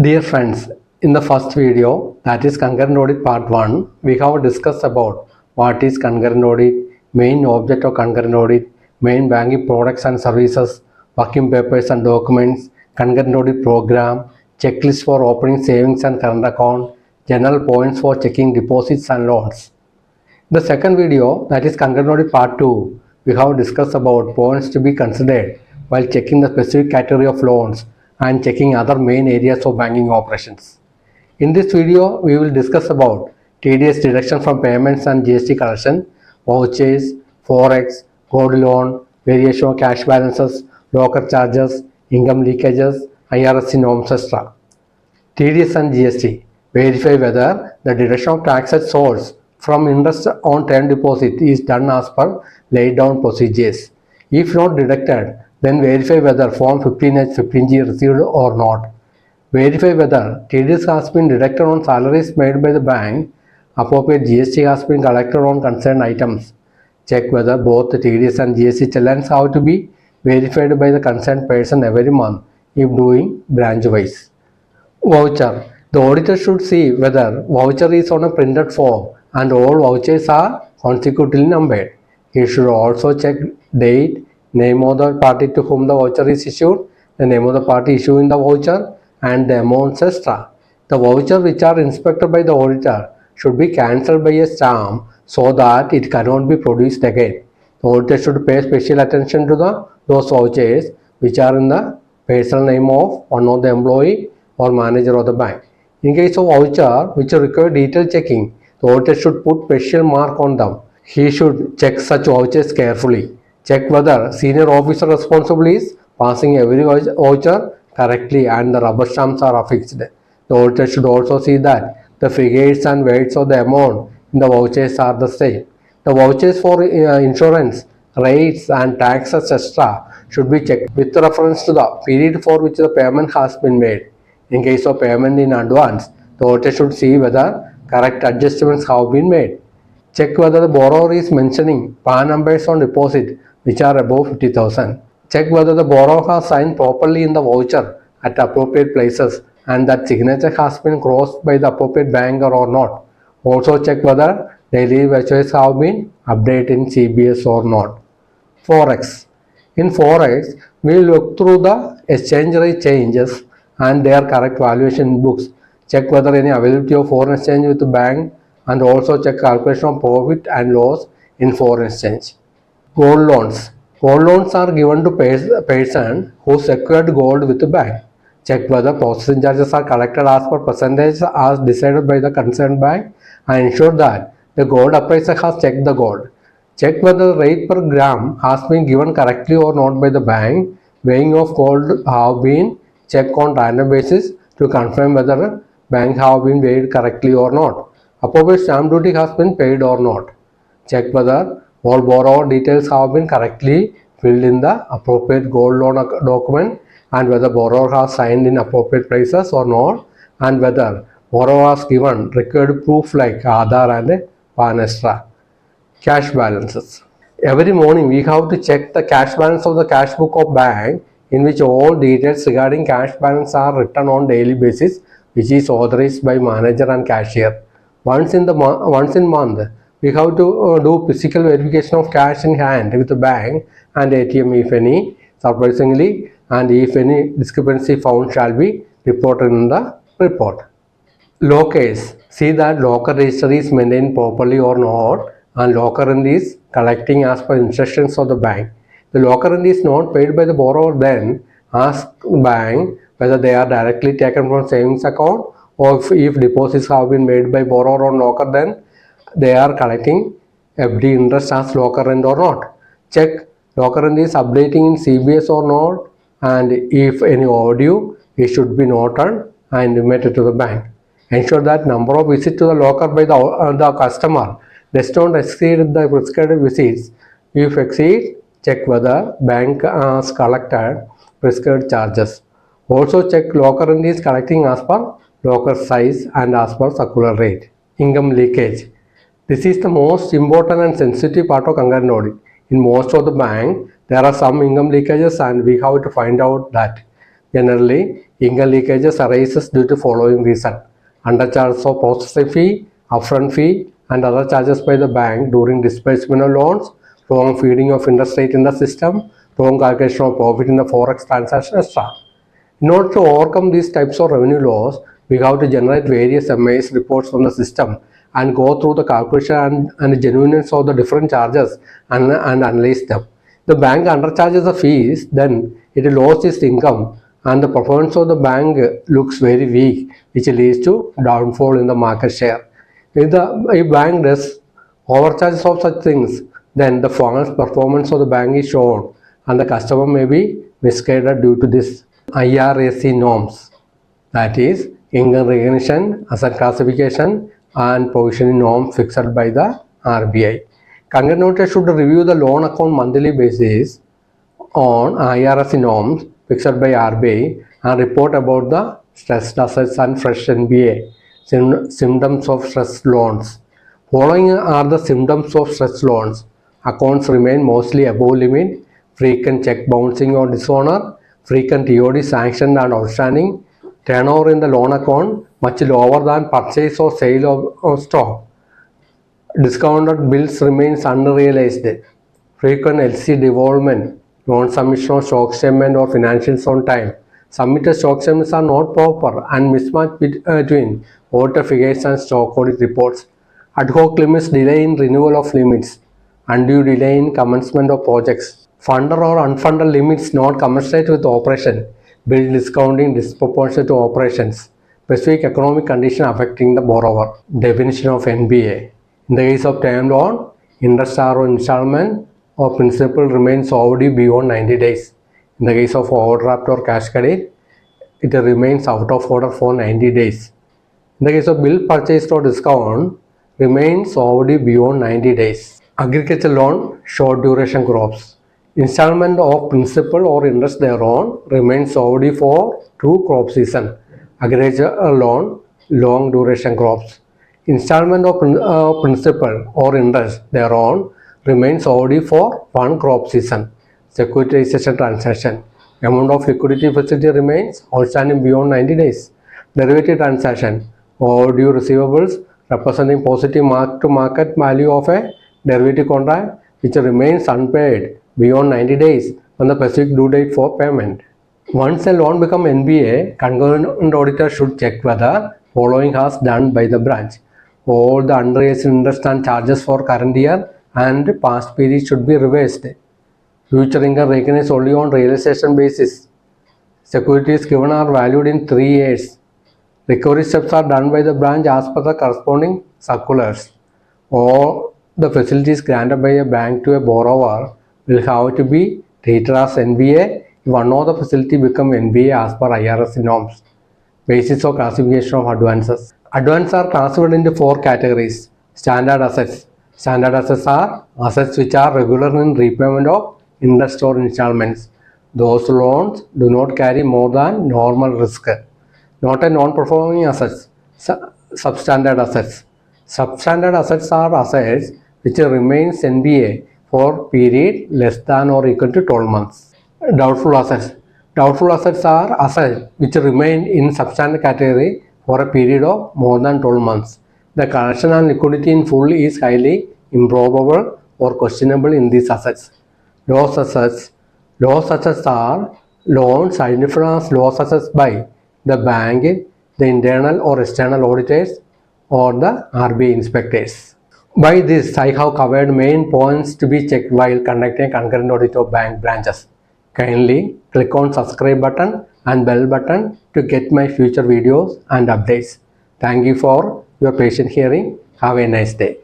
Dear friends, in the first video, that is Concurrent Audit Part 1, we have discussed about what is Concurrent Audit, main object of Concurrent Audit, main banking products and services, working papers and documents, Concurrent Audit program, checklist for opening savings and current account, general points for checking deposits and loans. In the second video, that is Concurrent Audit Part 2, we have discussed about points to be considered while checking the specific category of loans and checking other main areas of banking operations. In this video, we will discuss about TDS deduction from payments and GST collection, vouchers, forex, gold loan, variation of cash balances, locker charges, income leakages, IRS norms, etc. TDS and GST. Verify whether the deduction of tax at source from interest on term deposit is done as per laid down procedures. If not deducted, then verify whether Form 15H 15G received or not. Verify whether TDS has been deducted on salaries made by the bank, appropriate GST has been collected on concerned items. Check whether both the TDS and GST challans have to be verified by the concerned person every month if doing branch-wise. Voucher. The auditor should see whether voucher is on a printed form and all vouchers are consecutively numbered. He should also check date, name of the party to whom the voucher is issued, the name of the party issuing the voucher, and the amounts extra. The voucher which are inspected by the auditor should be cancelled by a stamp so that it cannot be produced again. The auditor should pay special attention to those vouchers which are in the personal name of one of the employee or manager of the bank. In case of voucher which require detailed checking, the auditor should put special mark on them. He should check such vouchers carefully. Check whether senior officer responsible is passing every voucher correctly and the rubber stamps are affixed. The auditor should also see that the figures and weights of the amount in the vouchers are the same. The vouchers for insurance, rates and taxes etc. should be checked with reference to the period for which the payment has been made. In case of payment in advance, the auditor should see whether correct adjustments have been made. Check whether the borrower is mentioning PAN numbers on deposit which are above 50,000. Check whether the borrower has signed properly in the voucher at appropriate places and that signature has been crossed by the appropriate banker or not. Also check whether daily vouchers have been updated in CBS or not. Forex. In Forex, we will look through the exchange rate changes and their correct valuation in books. Check whether any availability of foreign exchange with the bank and also check calculation of profit and loss in foreign exchange. Gold loans. Gold loans are given to person who secured gold with the bank. Check whether processing charges are collected as per percentage as decided by the concerned bank and ensure that the gold appraiser has checked the gold. Check whether the rate per gram has been given correctly or not by the bank. Weighing of gold have been checked on random basis to confirm whether the bank have been weighed correctly or not. Appropriate stamp duty has been paid or not. Check whether all borrower details have been correctly filled in the appropriate gold loan document and whether borrower has signed in appropriate places or not and whether borrower has given required proof like Aadhaar and PAN extra. Cash balances. Every morning we have to check the cash balance of the cash book of bank in which all details regarding cash balance are written on daily basis which is authorized by manager and cashier. Once in month, we have to do physical verification of cash in hand with the bank and ATM if any, surprisingly, and if any discrepancy found shall be reported in the report. Lockers. See that locker register is maintained properly or not and locker rent is collecting as per instructions of the bank. The locker rent is not paid by the borrower, then ask the bank whether they are directly taken from savings account or if deposits have been made by borrower on locker, then they are collecting FD interest as locker rent or not. Check locker rent is updating in CBS or not and if any overdue, it should be noted and remitted to the bank. Ensure that number of visits to the locker by the customer does not exceed the prescribed visits. If exceed, check whether bank has collected prescribed charges. Also check locker rent is collecting as per locker size and as per circular rate. Income leakage. This is the most important and sensitive part of concurrent audit. In most of the bank, there are some income leakages and we have to find out that. Generally, income leakages arises due to following reason: undercharges of processing fee, upfront fee, and other charges by the bank during disbursement of loans, wrong feeding of interest rate in the system, wrong calculation of profit in the forex transaction, etc. In order to overcome these types of revenue loss, we have to generate various MIS reports from the system and go through the calculation and genuineness of the different charges and analyze them. The bank undercharges the fees, then it loses its income and the performance of the bank looks very weak, which leads to downfall in the market share. If a bank does overcharges of such things, then the performance of the bank is shown and the customer may be misguided due to this. IRAC norms, that is income recognition, asset classification and provisioning norms fixed by the RBI. Concurrent Audit should review the loan account monthly basis on IRAC norms fixed by RBI and report about the stressed assets and fresh NPA, symptoms of stressed loans. Following are the symptoms of stressed loans. Accounts remain mostly above limit, frequent check bouncing or dishonor, frequent TOD sanctioned and outstanding, turnover in the loan account much lower than purchase or sale of stock, discounted bills remains unrealized, frequent LC devolvement, non-submission of stock statement or financials on time, submitted stock statements are not proper and mismatch between auditor figures and stock audit reports, ad hoc limits delay in renewal of limits, undue delay in commencement of projects, funded or unfunded limits not commensurate with operation, bill discounting disproportionate to operations, specific economic condition affecting the borrower. Definition of NPA. In the case of term loan, interest or installment or principal remains overdue beyond 90 days. In the case of overdraft or cash credit, it remains out of order for 90 days. In the case of bill purchased or discount, remains overdue beyond 90 days. Agriculture loan, short duration crops. Installment of principal or interest thereon remains overdue for 2 crop season. Agriculture loan, long duration crops. Installment of principal or interest thereon remains overdue for 1 crop season. Securitization transaction. Amount of liquidity facility remains outstanding beyond 90 days. Derivative transaction. Overdue receivables representing positive mark-to-market value of a derivative contract which remains unpaid beyond 90 days on the specific due date for payment. Once a loan becomes NPA, concurrent auditor should check whether following has done by the branch. All the unrealized interest and charges for current year and past period should be reversed. Future income recognized only on realization basis. Securities given are valued in 3 years. Recovery steps are done by the branch as per the corresponding circulars. All the facilities granted by a bank to a borrower will have to be treated as NPA if one of the facility become NPA as per IRAC norms. Basis of classification of advances. Advances are classified into 4 categories. Standard assets. Standard assets are assets which are regular in repayment of interest or installments. Those loans do not carry more than normal risk. Not a non-performing assets. Substandard assets. Substandard assets are assets which remains NPA for period less than or equal to 12 months. Doubtful assets. Doubtful assets are assets which remain in substandard category for a period of more than 12 months. The collection and liquidity in full is highly improbable or questionable in these assets. Loss assets. Loss assets are loans identified as loss assets by the bank, the internal or external auditors, or the RBI inspectors. By this, I have covered main points to be checked while conducting concurrent audit of bank branches. Kindly click on subscribe button and bell button to get my future videos and updates. Thank you for your patient hearing. Have a nice day.